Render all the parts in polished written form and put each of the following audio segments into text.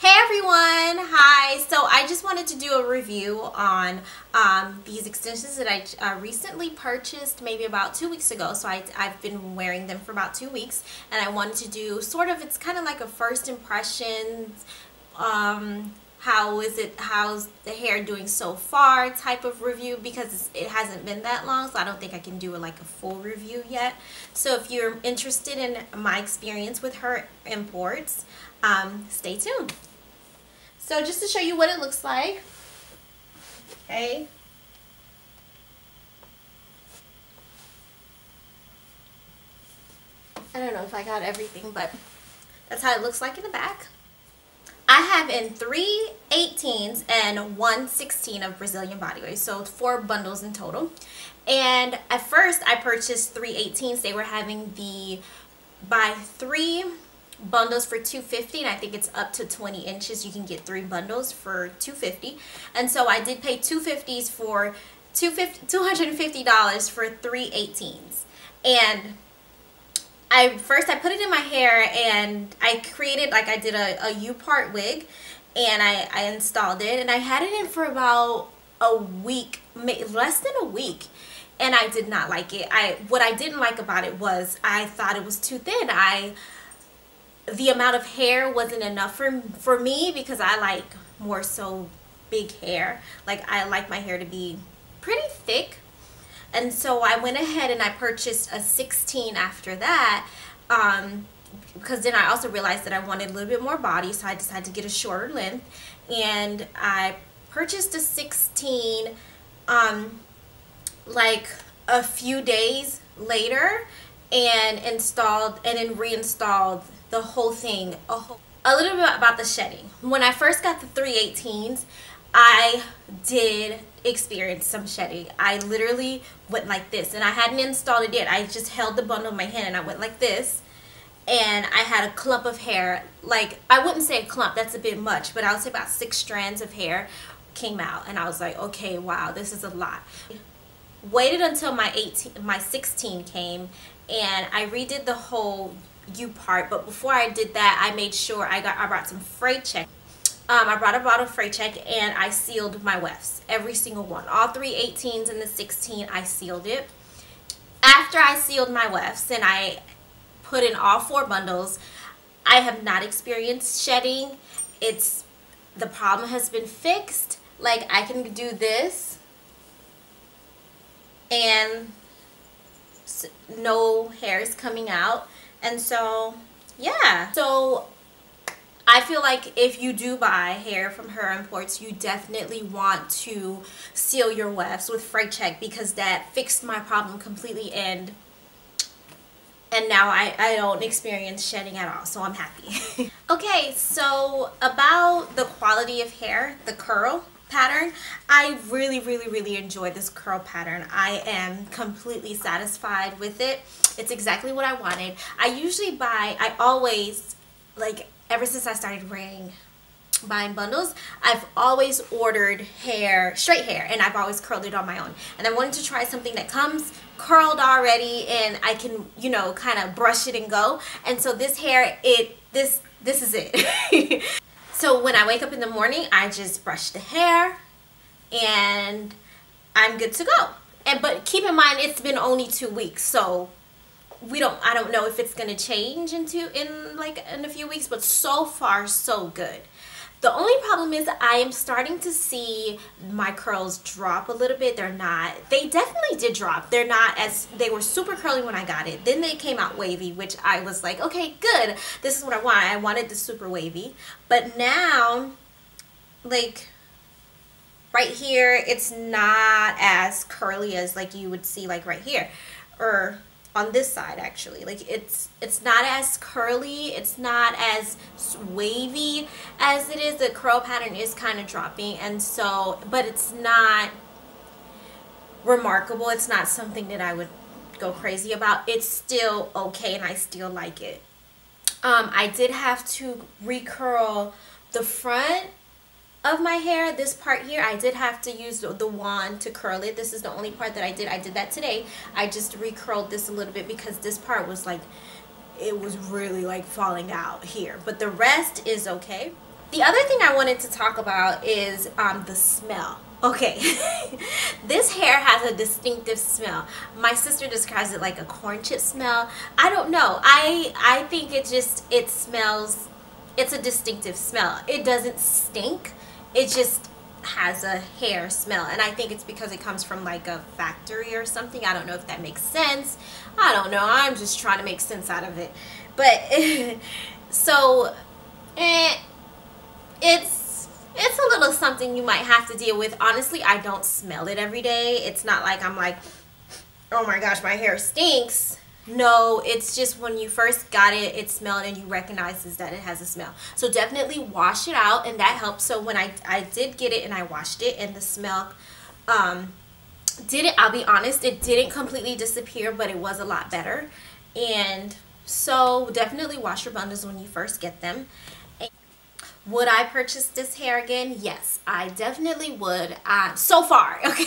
Hey everyone, hi. So I just wanted to do a review on these extensions that I recently purchased maybe about 2 weeks ago. So I've been wearing them for about 2 weeks, and I wanted to do sort of, it's kind of like a first impressions, how's the hair doing so far type of review, because it hasn't been that long, so I don't think I can do like a full review yet. So if you're interested in my experience with her imports, stay tuned. So just to show you what it looks like, okay. I don't know if I got everything, but that's how it looks like in the back. I have in 3 18s and 1 16 of Brazilian body oil, so 4 bundles in total. And at first I purchased 3 18s. They were having the buy 3 bundles for $2.50, and I think it's up to 20 inches. You can get 3 bundles for $2.50, and so I did pay $250 for $250 for 3 18s. And I put it in my hair, and I created, like, I did a U-part wig, and I installed it, and I had it in for about a week, less than a week, and I did not like it. What I didn't like about it was I thought it was too thin. The amount of hair wasn't enough for me, because I like more so big hair. Like, I like my hair to be pretty thick. And so I went ahead and I purchased a 16 after that, because then I also realized that I wanted a little bit more body, so I decided to get a shorter length. And I purchased a 16 like a few days later, and installed and then reinstalled the whole thing. A little bit about the shedding. When I first got the 3 18s, I did experience some shedding. I literally went like this, and I hadn't installed it yet. I just held the bundle in my hand and I went like this, and I had a clump of hair. Like, I wouldn't say a clump, that's a bit much, but I would say about 6 strands of hair came out, and I was like, okay, wow, this is a lot. Waited until my 16 came, and I redid the whole U part. But before I did that, I made sure I brought some Freight Check. I brought a bottle of Freight Check, and I sealed my wefts, every single one. All 3 18s and the 16, I sealed it. After I sealed my wefts and I put in all 4 bundles, I have not experienced shedding. The problem has been fixed. Like, I can do this and no hair is coming out. And so, yeah. So I feel like if you do buy hair from her imports, you definitely want to seal your wefts with Freight Check, because that fixed my problem completely, and now I don't experience shedding at all, so I'm happy. Okay, so about the quality of hair, the curl pattern, I really enjoy this curl pattern. I am completely satisfied with it. It's exactly what I wanted. I always, like, ever since I started buying bundles, I've always ordered straight hair, and I've always curled it on my own. And I wanted to try something that comes curled already, and I can, you know, kind of brush it and go. And so this hair, this is it. So when I wake up in the morning, I just brush the hair, and I'm good to go. But keep in mind, it's been only 2 weeks, so I don't know if it's gonna change in a few weeks, but so far so good. The only problem is I am starting to see my curls drop a little bit. They definitely did drop. They were super curly when I got it. Then they came out wavy, which I was like, okay, good. This is what I want. I wanted the super wavy. But now, like, right here, it's not as curly as, like, you would see, like, right here. Or on this side, actually. Like, it's not as curly, it's not as wavy as it is. The curl pattern is kind of dropping, and so, but it's not remarkable. It's not something that I would go crazy about. It's still okay, and I still like it. I did have to recurl the front of my hair. This part here, I did have to use the wand to curl it. This is the only part that I did that today. I just recurled this a little bit because this part was like, it was really like falling out here, but the rest is okay. The other thing I wanted to talk about is the smell. Okay, this hair has a distinctive smell. My sister describes it like a corn chip smell. I don't know. I think it smells, it's a distinctive smell. It doesn't stink. It just has a hair smell, and I think it's because it comes from like a factory or something. I don't know if that makes sense. I don't know. I'm just trying to make sense out of it. But so it's a little something you might have to deal with. Honestly, I don't smell it every day. It's not like I'm like, oh my gosh, my hair stinks. No, it's just when you first got it, it smelled and you recognize that it has a smell. So definitely wash it out, and that helps. So when I did get it and I washed it, and the smell I'll be honest, it didn't completely disappear, but it was a lot better. And so definitely wash your bundles when you first get them. Would I purchase this hair again? Yes, I definitely would. So far, okay.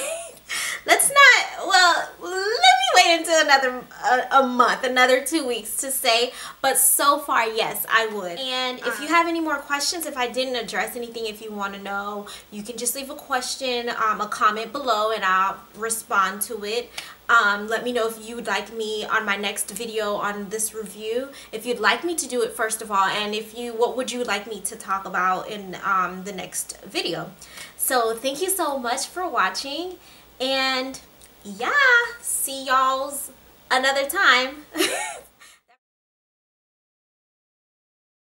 Let's not, well, let me wait until another a month, another 2 weeks to say, but so far, yes, I would. And if you have any more questions, if I didn't address anything, if you want to know, you can just leave a question, a comment below, and I'll respond to it. Let me know if you would like me on my next video on this review, if you'd like me to do it first of all, and what would you like me to talk about in the next video. So thank you so much for watching, and yeah, see y'all's another time.